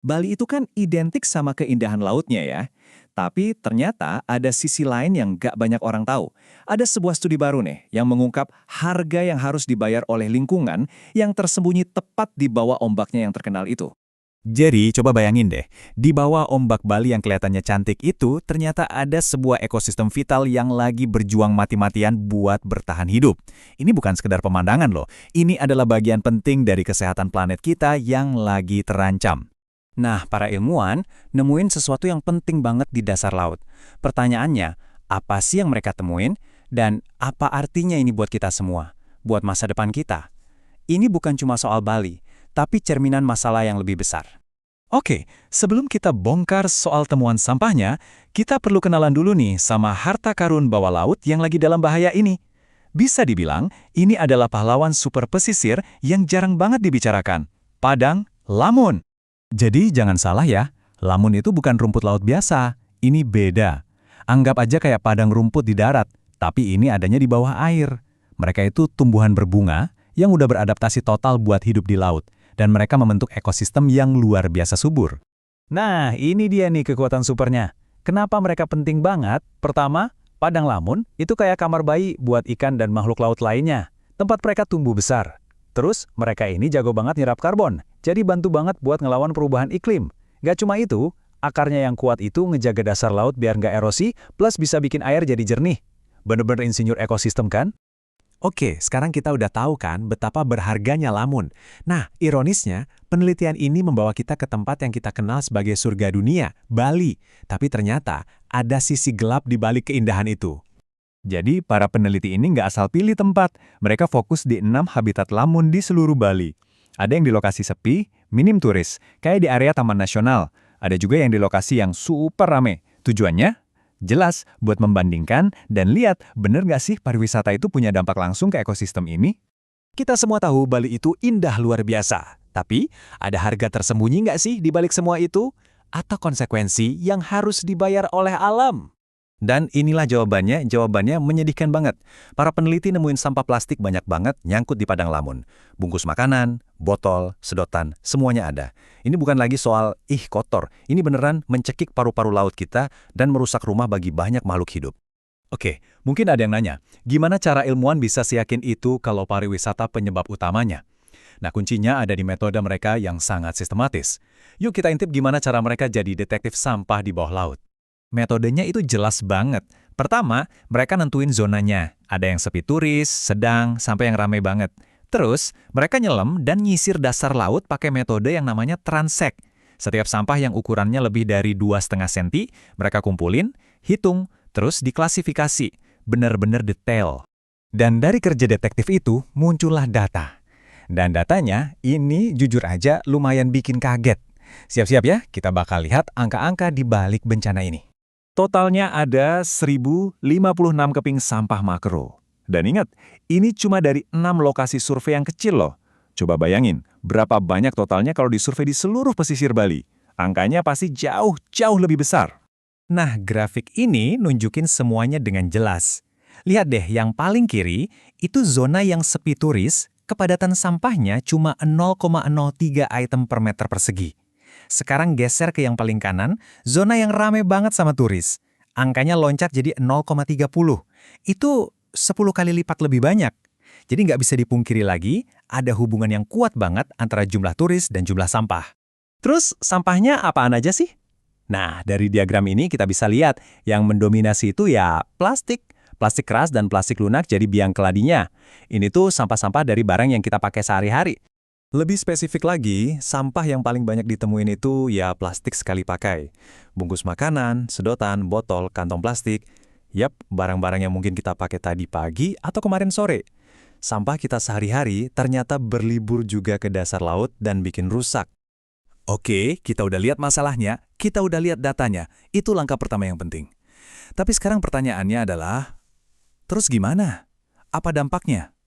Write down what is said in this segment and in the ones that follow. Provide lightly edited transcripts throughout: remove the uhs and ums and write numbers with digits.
Bali itu kan identik sama keindahan lautnya ya. Tapi ternyata ada sisi lain yang gak banyak orang tahu. Ada sebuah studi baru nih yang mengungkap harga yang harus dibayar oleh lingkungan yang tersembunyi tepat di bawah ombaknya yang terkenal itu. Jadi, coba bayangin deh, di bawah ombak Bali yang kelihatannya cantik itu, ternyata ada sebuah ekosistem vital yang lagi berjuang mati-matian buat bertahan hidup. Ini bukan sekedar pemandangan loh, ini adalah bagian penting dari kesehatan planet kita yang lagi terancam. Nah, para ilmuwan nemuin sesuatu yang penting banget di dasar laut. Pertanyaannya, apa sih yang mereka temuin? Dan apa artinya ini buat kita semua? Buat masa depan kita? Ini bukan cuma soal Bali, tapi cerminan masalah yang lebih besar. Oke, sebelum kita bongkar soal temuan sampahnya, kita perlu kenalan dulu nih sama harta karun bawah laut yang lagi dalam bahaya ini. Bisa dibilang, ini adalah pahlawan super pesisir yang jarang banget dibicarakan. Padang Lamun. Jadi jangan salah ya, lamun itu bukan rumput laut biasa, ini beda. Anggap aja kayak padang rumput di darat, tapi ini adanya di bawah air. Mereka itu tumbuhan berbunga yang udah beradaptasi total buat hidup di laut, dan mereka membentuk ekosistem yang luar biasa subur. Nah, ini dia nih kekuatan supernya. Kenapa mereka penting banget? Pertama, padang lamun itu kayak kamar bayi buat ikan dan makhluk laut lainnya. Tempat mereka tumbuh besar. Terus, mereka ini jago banget nyerap karbon, jadi bantu banget buat ngelawan perubahan iklim. Gak cuma itu, akarnya yang kuat itu ngejaga dasar laut biar nggak erosi, plus bisa bikin air jadi jernih. Bener-bener insinyur ekosistem kan? Oke, sekarang kita udah tahu kan betapa berharganya lamun. Nah, ironisnya, penelitian ini membawa kita ke tempat yang kita kenal sebagai surga dunia, Bali. Tapi ternyata, ada sisi gelap di balik keindahan itu. Jadi, para peneliti ini nggak asal pilih tempat. Mereka fokus di 6 habitat lamun di seluruh Bali. Ada yang di lokasi sepi, minim turis, kayak di area Taman Nasional. Ada juga yang di lokasi yang super rame. Tujuannya? Jelas, buat membandingkan dan lihat bener nggak sih pariwisata itu punya dampak langsung ke ekosistem ini? Kita semua tahu Bali itu indah luar biasa. Tapi, ada harga tersembunyi nggak sih di balik semua itu? Atau konsekuensi yang harus dibayar oleh alam? Dan inilah jawabannya menyedihkan banget. Para peneliti nemuin sampah plastik banyak banget nyangkut di padang lamun. Bungkus makanan, botol, sedotan, semuanya ada. Ini bukan lagi soal kotor, ini beneran mencekik paru-paru laut kita dan merusak rumah bagi banyak makhluk hidup. Oke, mungkin ada yang nanya, gimana cara ilmuwan bisa seyakin itu kalau pariwisata penyebab utamanya? Nah, kuncinya ada di metode mereka yang sangat sistematis. Yuk kita intip gimana cara mereka jadi detektif sampah di bawah laut. Metodenya itu jelas banget. Pertama, mereka nentuin zonanya. Ada yang sepi turis, sedang, sampai yang ramai banget. Terus, mereka nyelam dan nyisir dasar laut pakai metode yang namanya transek. Setiap sampah yang ukurannya lebih dari 2,5 cm, mereka kumpulin, hitung, terus diklasifikasi. Benar-benar detail. Dan dari kerja detektif itu, muncullah data. Dan datanya, ini jujur aja lumayan bikin kaget. Siap-siap ya, kita bakal lihat angka-angka di balik bencana ini. Totalnya ada 1.056 keping sampah makro. Dan ingat, ini cuma dari 6 lokasi survei yang kecil loh. Coba bayangin, berapa banyak totalnya kalau disurvei di seluruh pesisir Bali. Angkanya pasti jauh lebih besar. Nah, grafik ini nunjukin semuanya dengan jelas. Lihat deh, yang paling kiri, itu zona yang sepi turis, kepadatan sampahnya cuma 0,03 item per meter persegi. Sekarang geser ke yang paling kanan, zona yang rame banget sama turis. Angkanya loncat jadi 0,30. Itu 10 kali lipat lebih banyak. Jadi nggak bisa dipungkiri lagi, ada hubungan yang kuat banget antara jumlah turis dan jumlah sampah. Terus, sampahnya apaan aja sih? Nah, dari diagram ini kita bisa lihat yang mendominasi itu ya plastik. Plastik keras dan plastik lunak jadi biang keladinya. Ini tuh sampah-sampah dari barang yang kita pakai sehari-hari. Lebih spesifik lagi, sampah yang paling banyak ditemuin itu ya plastik sekali pakai. Bungkus makanan, sedotan, botol, kantong plastik. Yap, barang-barang yang mungkin kita pakai tadi pagi atau kemarin sore. Sampah kita sehari-hari ternyata berlibur juga ke dasar laut dan bikin rusak. Oke, kita udah lihat masalahnya, kita udah lihat datanya. Itu langkah pertama yang penting. Tapi sekarang pertanyaannya adalah, terus gimana? Apa dampaknya?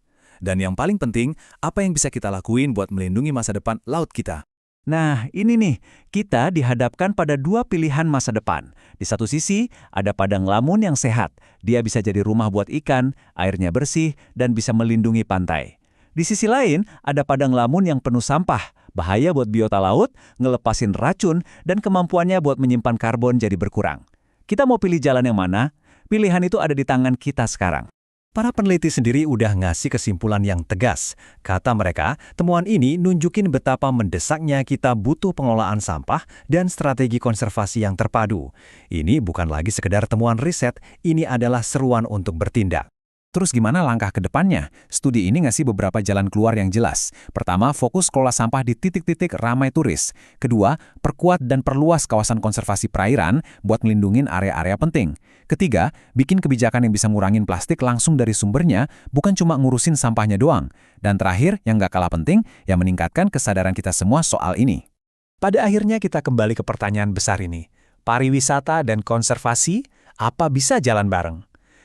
Dan yang paling penting, apa yang bisa kita lakuin buat melindungi masa depan laut kita? Nah, ini nih, kita dihadapkan pada 2 pilihan masa depan. Di satu sisi, ada padang lamun yang sehat. Dia bisa jadi rumah buat ikan, airnya bersih, dan bisa melindungi pantai. Di sisi lain, ada padang lamun yang penuh sampah. bahaya buat biota laut, ngelepasin racun, dan kemampuannya buat menyimpan karbon jadi berkurang. Kita mau pilih jalan yang mana? Pilihan itu ada di tangan kita sekarang. Para peneliti sendiri udah ngasih kesimpulan yang tegas. Kata mereka, temuan ini nunjukin betapa mendesaknya kita butuh pengelolaan sampah dan strategi konservasi yang terpadu. Ini bukan lagi sekedar temuan riset, ini adalah seruan untuk bertindak. Terus gimana langkah ke depannya? Studi ini ngasih beberapa jalan keluar yang jelas. Pertama, fokus kelola sampah di titik-titik ramai turis. Kedua, perkuat dan perluas kawasan konservasi perairan buat ngelindungin area-area penting. Ketiga, bikin kebijakan yang bisa ngurangin plastik langsung dari sumbernya, bukan cuma ngurusin sampahnya doang. Dan terakhir, yang gak kalah penting, yang meningkatkan kesadaran kita semua soal ini. Pada akhirnya kita kembali ke pertanyaan besar ini. Pariwisata dan konservasi, apa bisa jalan bareng?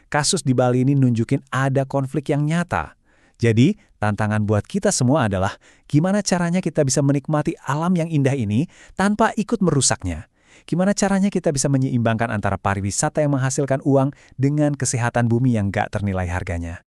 Kasus di Bali ini nunjukin ada konflik yang nyata. Jadi, tantangan buat kita semua adalah gimana caranya kita bisa menikmati alam yang indah ini tanpa ikut merusaknya. Gimana caranya kita bisa menyeimbangkan antara pariwisata yang menghasilkan uang dengan kesehatan bumi yang gak ternilai harganya.